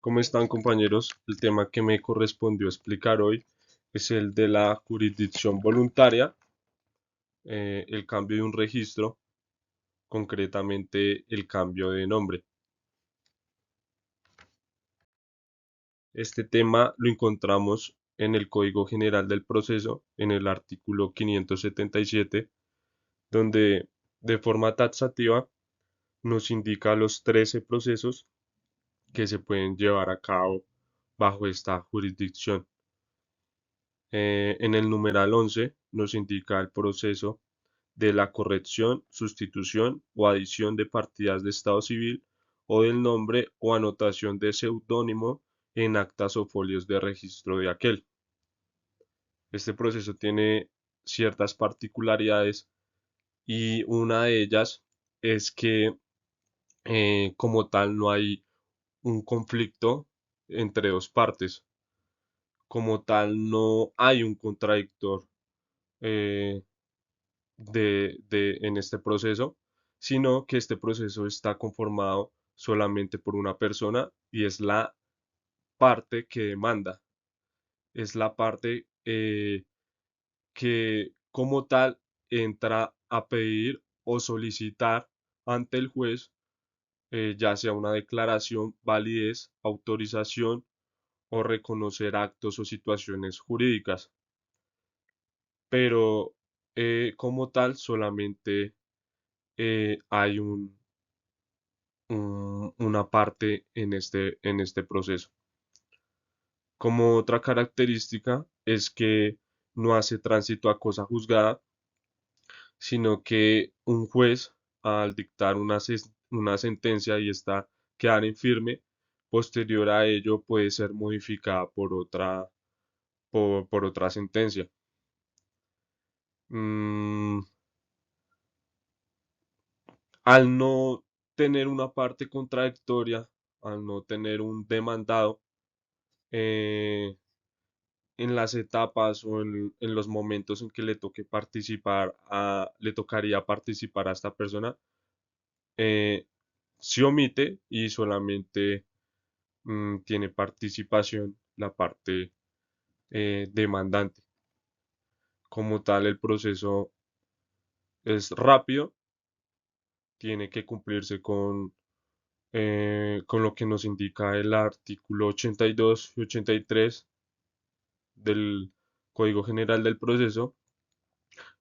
¿Cómo están, compañeros? El tema que me correspondió explicar hoy es el de la jurisdicción voluntaria, el cambio de un registro, concretamente el cambio de nombre. Este tema lo encontramos en el Código General del Proceso, en el artículo 577, donde de forma taxativa nos indica los 13 procesos que se pueden llevar a cabo bajo esta jurisdicción. En el numeral 11 nos indica el proceso de la corrección, sustitución o adición de partidas de estado civil o del nombre o anotación de seudónimo en actas o folios de registro de aquel. Este proceso tiene ciertas particularidades y una de ellas es que como tal no hay un conflicto entre dos partes. Como tal no hay un contradictor eh, en este proceso, sino que este proceso está conformado solamente por una persona y es la parte que demanda, es la parte que como tal entra a pedir o solicitar ante el juez, ya sea una declaración, validez, autorización o reconocer actos o situaciones jurídicas. Pero como tal solamente hay una parte en este proceso. Como otra característica es que no hace tránsito a cosa juzgada, sino que un juez, al dictar una sentencia y esta quedar en firme, posterior a ello puede ser modificada por otra sentencia. Mm, al no tener una parte contradictoria, al no tener un demandado, eh, en las etapas o en los momentos en que le toque participar le tocaría participar a esta persona, eh, se omite y solamente tiene participación la parte demandante. Como tal, el proceso es rápido, tiene que cumplirse con lo que nos indica el artículo 82 y 83 del Código General del Proceso,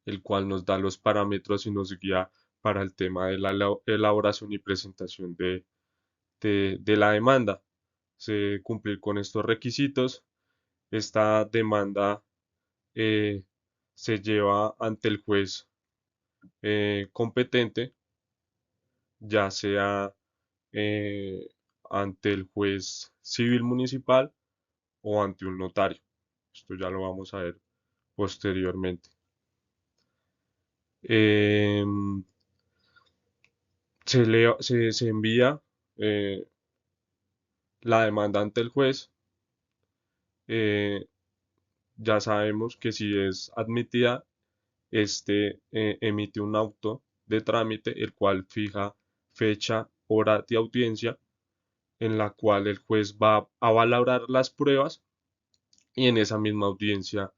el cual nos da los parámetros y nos guía para el tema de la elaboración y presentación de la demanda. Se debe cumplir con estos requisitos. Esta demanda eh, se lleva ante el juez competente, ya sea eh, ante el juez civil municipal o ante un notario. Esto ya lo vamos a ver posteriormente. Em, se envía eh, la demanda ante el juez. eh, ya sabemos que si es admitida, este emite un auto de trámite, el cual fija fecha, hora de audiencia, en la cual el juez va a valorar las pruebas y en esa misma audiencia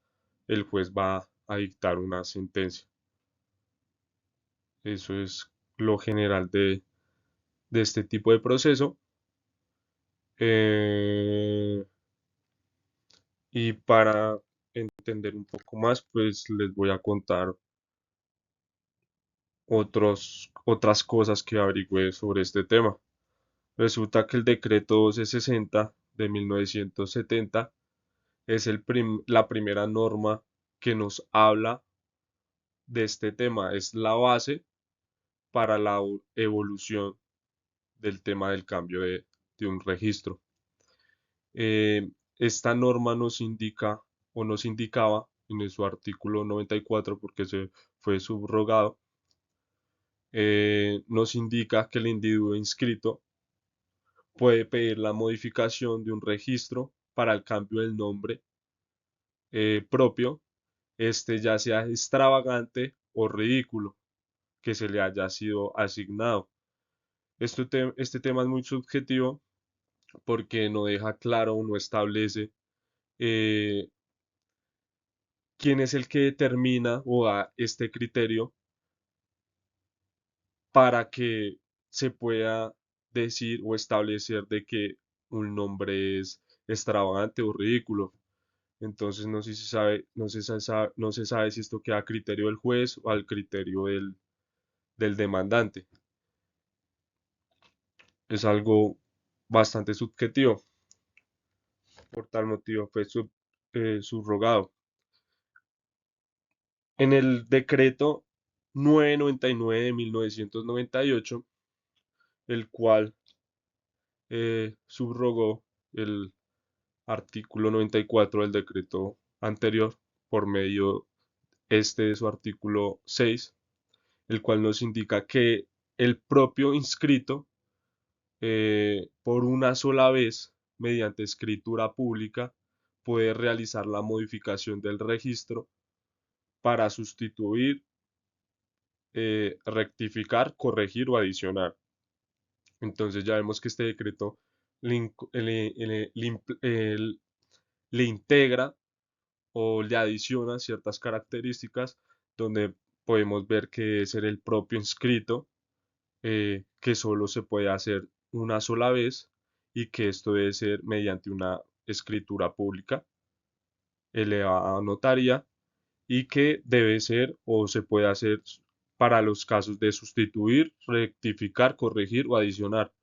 el juez va a dictar una sentencia. Eso es lo general de este tipo de proceso. Eh, y para entender un poco más, pues les voy a contar otras cosas que averigüé sobre este tema. Resulta que el decreto 1260 de 1970 es la primera norma que nos habla de este tema, es la base para la evolución del tema del cambio de un registro. Esta norma nos indica o nos indicaba en su artículo 94, porque se fue subrogado, nos indica que el individuo inscrito puede pedir la modificación de un registro para el cambio del nombre propio, este ya sea extravagante o ridículo que se le haya sido asignado. Este tema es muy subjetivo porque no deja claro o no establece eh, quién es el que determina o da este criterio para que se pueda decir o establecer de que un nombre es extravagante o ridículo. Entonces no sé si sabe, no se sabe si esto queda a criterio del juez o al criterio del demandante. Es algo bastante subjetivo. Por tal motivo fue subrogado. En el decreto 999 de 1998, el cual subrogó el artículo 94 del decreto anterior por medio de su artículo 6, el cual nos indica que el propio inscrito, por una sola vez, mediante escritura pública, puede realizar la modificación del registro para sustituir, rectificar, corregir o adicionar. Entonces ya vemos que este decreto le integra o le adiciona ciertas características donde podemos ver que debe ser el propio inscrito, que solo se puede hacer una sola vez y que esto debe ser mediante una escritura pública elevada a notaría y que debe ser o se puede hacer para los casos de sustituir, rectificar, corregir o adicionar.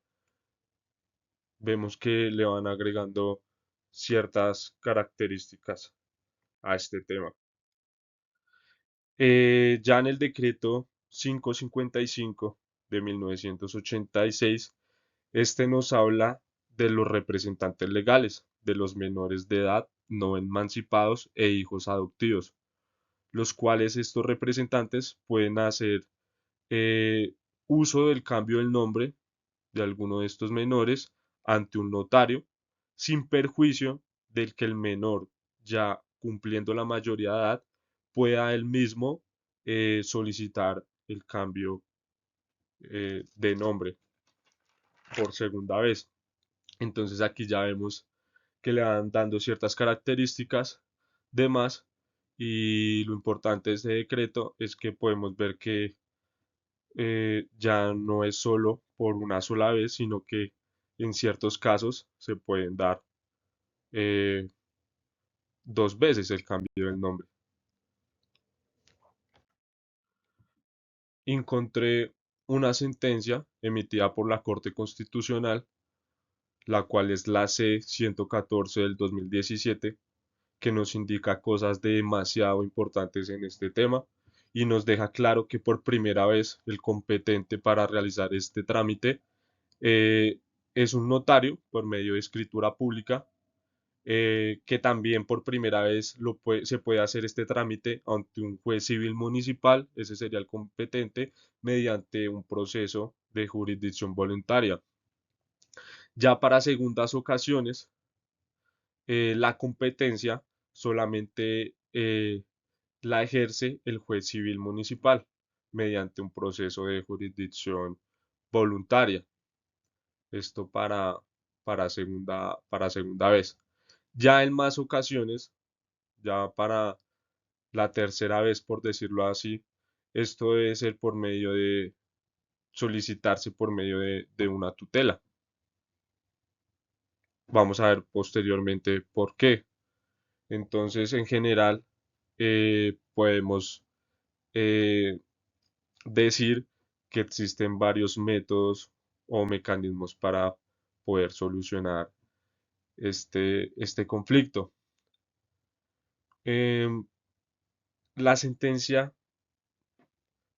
Vemos que le van agregando ciertas características a este tema. Ya en el decreto 555 de 1986, este nos habla de los representantes legales de los menores de edad no emancipados e hijos adoptivos, los cuales estos representantes pueden hacer eh, uso del cambio del nombre de alguno de estos menores ante un notario, sin perjuicio del que el menor, ya cumpliendo la mayoría de edad, pueda él mismo solicitar el cambio de nombre por segunda vez. Entonces aquí ya vemos que le van dando ciertas características de más, y lo importante de este decreto es que podemos ver que ya no es solo por una sola vez, sino que en ciertos casos se pueden dar eh, dos veces el cambio del nombre. Encontré una sentencia emitida por la Corte Constitucional, la cual es la C-114 del 2017, que nos indica cosas demasiado importantes en este tema y nos deja claro que por primera vez el competente para realizar este trámite eh, es un notario por medio de escritura pública, que también por primera vez se puede hacer este trámite ante un juez civil municipal, ese sería el competente, mediante un proceso de jurisdicción voluntaria. Ya para segundas ocasiones, la competencia solamente la ejerce el juez civil municipal mediante un proceso de jurisdicción voluntaria. Esto para segunda vez. Ya en más ocasiones, ya para la tercera vez, por decirlo así, esto debe ser por medio de solicitarse por medio de una tutela. Vamos a ver posteriormente por qué. Entonces, en general, podemos eh, decir que existen varios métodos o mecanismos para poder solucionar este conflicto. Em, la sentencia,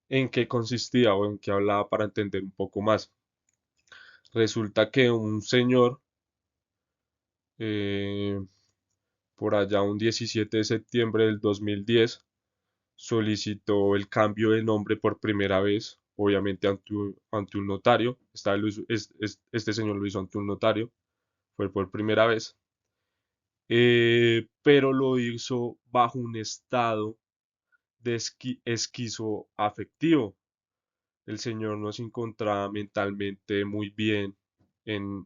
¿en qué consistía o en qué hablaba para entender un poco más? Resulta que un señor, eh, por allá un 17 de septiembre del 2010, solicitó el cambio de nombre por primera vez, obviamente ante un notario. Este señor lo hizo ante un notario, fue por primera vez, pero lo hizo bajo un estado de esquizoafectivo. El señor no se encontraba mentalmente muy bien en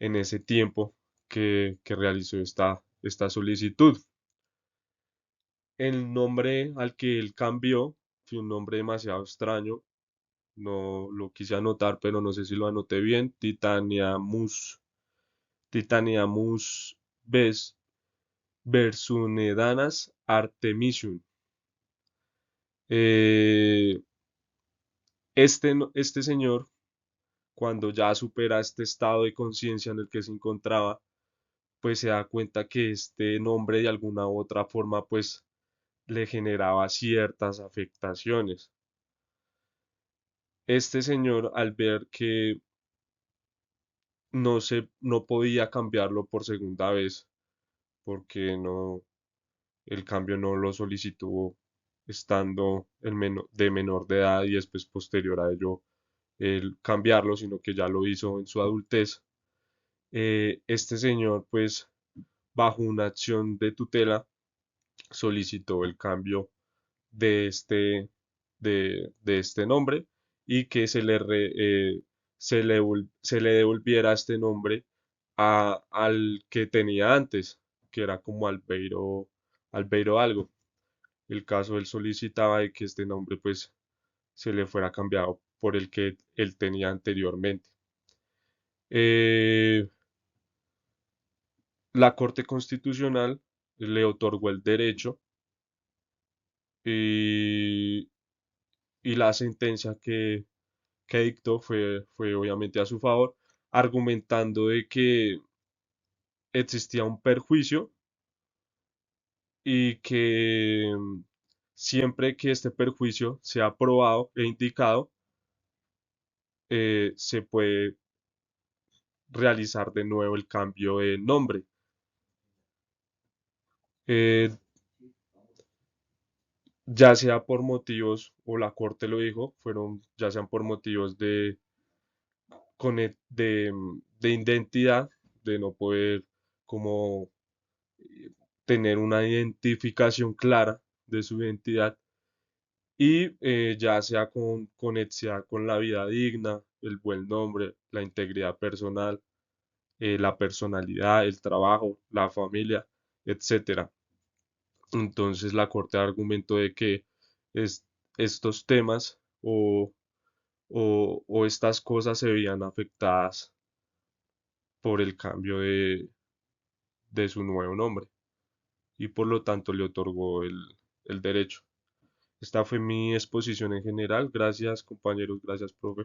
en ese tiempo que realizó esta solicitud. El nombre al que él cambió fue un nombre demasiado extraño, no lo quise anotar, pero no sé si lo anoté bien, Titaniamus Versunedanas Artemisium. Eh, este señor, cuando ya supera este estado de conciencia en el que se encontraba, pues se da cuenta que este nombre de alguna u otra forma pues le generaba ciertas afectaciones. Este señor, al ver que no podía cambiarlo por segunda vez, porque el cambio no lo solicitó estando de menor de edad y después posterior a ello el cambiarlo, sino que ya lo hizo en su adultez. Este señor, pues, bajo una acción de tutela, solicitó el cambio de de este nombre y que se le devolviera este nombre al que tenía antes, que era como Albeiro algo. El caso él solicitaba de que este nombre pues se le fuera cambiado por el que él tenía anteriormente. Eh, la Corte Constitucional le otorgó el derecho y, y la sentencia que dictó fue obviamente a su favor, argumentando de que existía un perjuicio y que siempre que este perjuicio sea probado e indicado, se puede realizar de nuevo el cambio de nombre. Eh, ya sea por motivos, o la corte lo dijo, fueron ya sean por motivos de identidad, de no poder como tener una identificación clara de su identidad y ya sea con conexidad con la vida digna, el buen nombre, la integridad personal, la personalidad, el trabajo, la familia, etcétera. Entonces la Corte argumentó de que es- estos temas o estas cosas se veían afectadas por el cambio de su nuevo nombre y por lo tanto le otorgó el derecho. Esta fue mi exposición en general. Gracias, compañeros. Gracias, profe.